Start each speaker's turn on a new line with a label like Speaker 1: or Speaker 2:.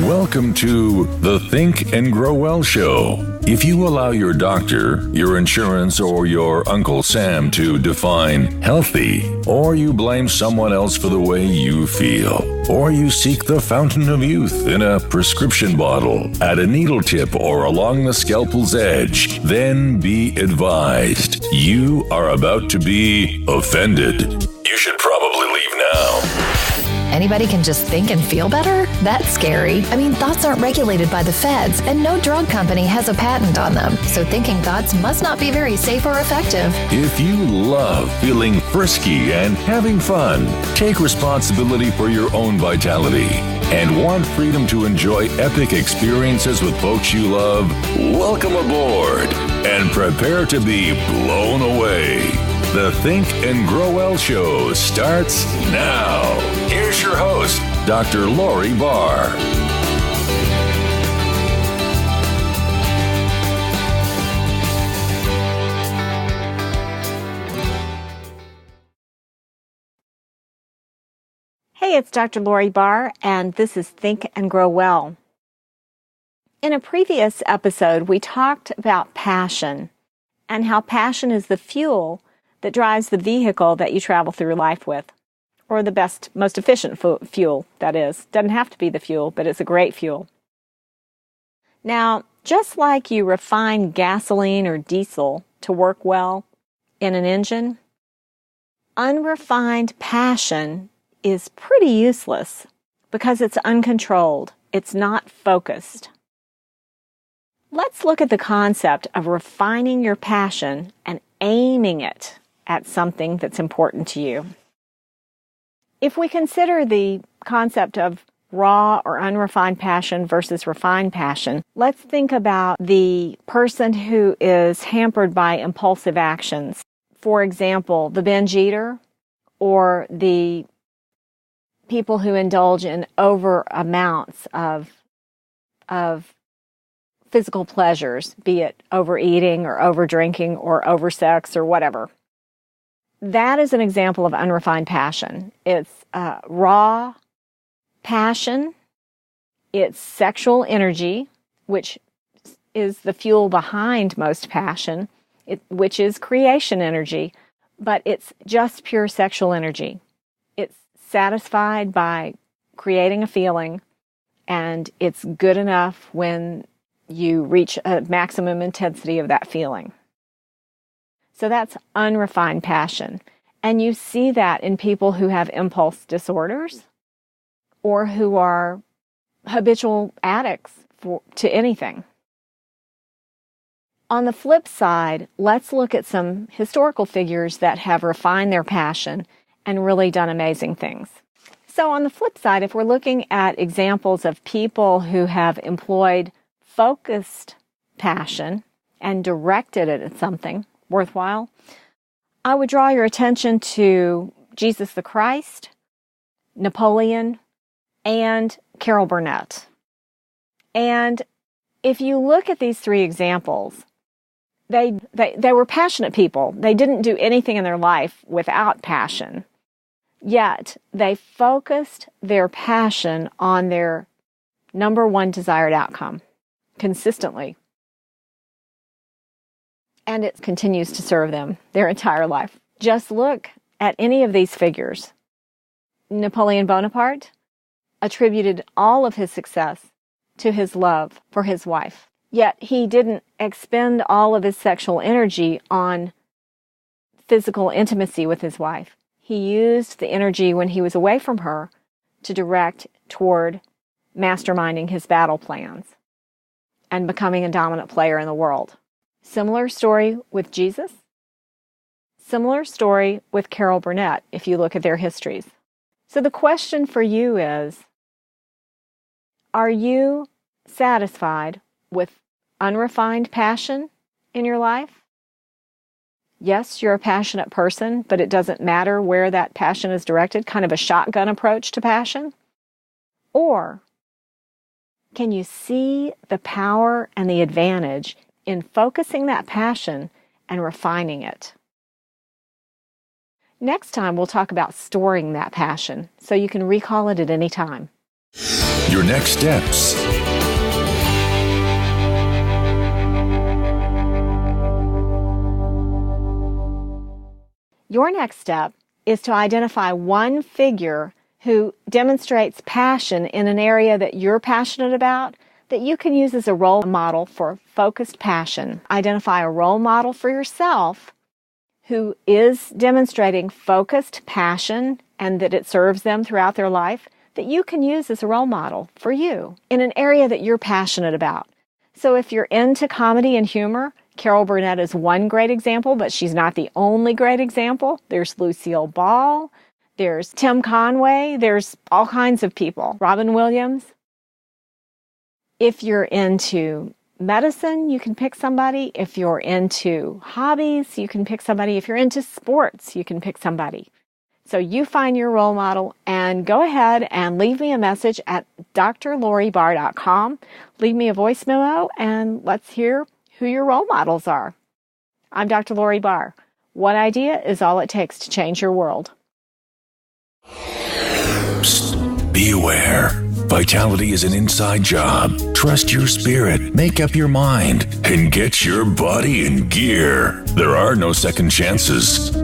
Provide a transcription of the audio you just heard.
Speaker 1: Welcome to the Think and Grow Well Show. If you allow your doctor, your insurance, or your Uncle Sam to define healthy, or you blame someone else for the way you feel, or you seek the fountain of youth in a prescription bottle, at a needle tip, or along the scalpel's edge, then be advised, you are about to be offended. You should probably leave now.
Speaker 2: Anybody can just think and feel better? That's scary. I mean, thoughts aren't regulated by the feds, and no drug company has a patent on them. So thinking thoughts must not be very safe or effective.
Speaker 1: If you love feeling frisky and having fun, take responsibility for your own vitality, and want freedom to enjoy epic experiences with folks you love, welcome aboard and prepare to be blown away. The Think and Grow Well Show starts now. Here's your host, Dr. Lori Barr.
Speaker 3: Hey, it's Dr. Lori Barr, and this is Think and Grow Well. In a previous episode, we talked about passion and how passion is the fuel that drives the vehicle that you travel through life with, or the best, most efficient fuel, that is. Doesn't have to be the fuel, but it's a great fuel. Now, just like you refine gasoline or diesel to work well in an engine, unrefined passion is pretty useless because it's uncontrolled. It's not focused. Let's look at the concept of refining your passion and aiming it at something that's important to you. If we consider the concept of raw or unrefined passion versus refined passion, let's think about the person who is hampered by impulsive actions. For example, the binge eater or the people who indulge in over amounts of physical pleasures, be it overeating or over drinking or over sex or whatever. That is an example of unrefined passion. It's raw passion. It's sexual energy, which is the fuel behind most passion, which is creation energy, but it's just pure sexual energy. It's satisfied by creating a feeling, and it's good enough when you reach a maximum intensity of that feeling. So that's unrefined passion. And you see that in people who have impulse disorders or who are habitual addicts to anything. On the flip side, let's look at some historical figures that have refined their passion and really done amazing things. So on the flip side, if we're looking at examples of people who have employed focused passion and directed it at something worthwhile, I would draw your attention to Jesus the Christ, Napoleon, and Carol Burnett. And if you look at these three examples, they were passionate people. They didn't do anything in their life without passion. Yet they focused their passion on their number one desired outcome consistently. And it continues to serve them their entire life. Just look at any of these figures. Napoleon Bonaparte attributed all of his success to his love for his wife. Yet he didn't expend all of his sexual energy on physical intimacy with his wife. He used the energy when he was away from her to direct toward masterminding his battle plans and becoming a dominant player in the world. Similar story with Jesus. Similar story with Carol Burnett, if you look at their histories. So the question for you is, are you satisfied with unrefined passion in your life? Yes, you're a passionate person, but it doesn't matter where that passion is directed, kind of a shotgun approach to passion? Or can you see the power and the advantage in focusing that passion and refining it? Next time, we'll talk about storing that passion so you can recall it at any time.
Speaker 1: your next steps.
Speaker 3: Your next step is to identify one figure who demonstrates passion in an area that you're passionate about that you can use as a role model for focused passion. Identify a role model for yourself who is demonstrating focused passion and that it serves them throughout their life that you can use as a role model for you in an area that you're passionate about. So if you're into comedy and humor, Carol Burnett is one great example, but she's not the only great example. There's Lucille Ball, there's Tim Conway, there's all kinds of people. Robin Williams. If you're into medicine, you can pick somebody. If you're into hobbies, you can pick somebody. If you're into sports, you can pick somebody. So you find your role model and go ahead and leave me a message at drloribarr.com. Leave me a voice memo and let's hear who your role models are. I'm Dr. Lori Barr. One idea is all it takes to change your world.
Speaker 1: Psst, be aware. Vitality is an inside job. Trust your spirit, make up your mind, and get your body in gear. There are no second chances.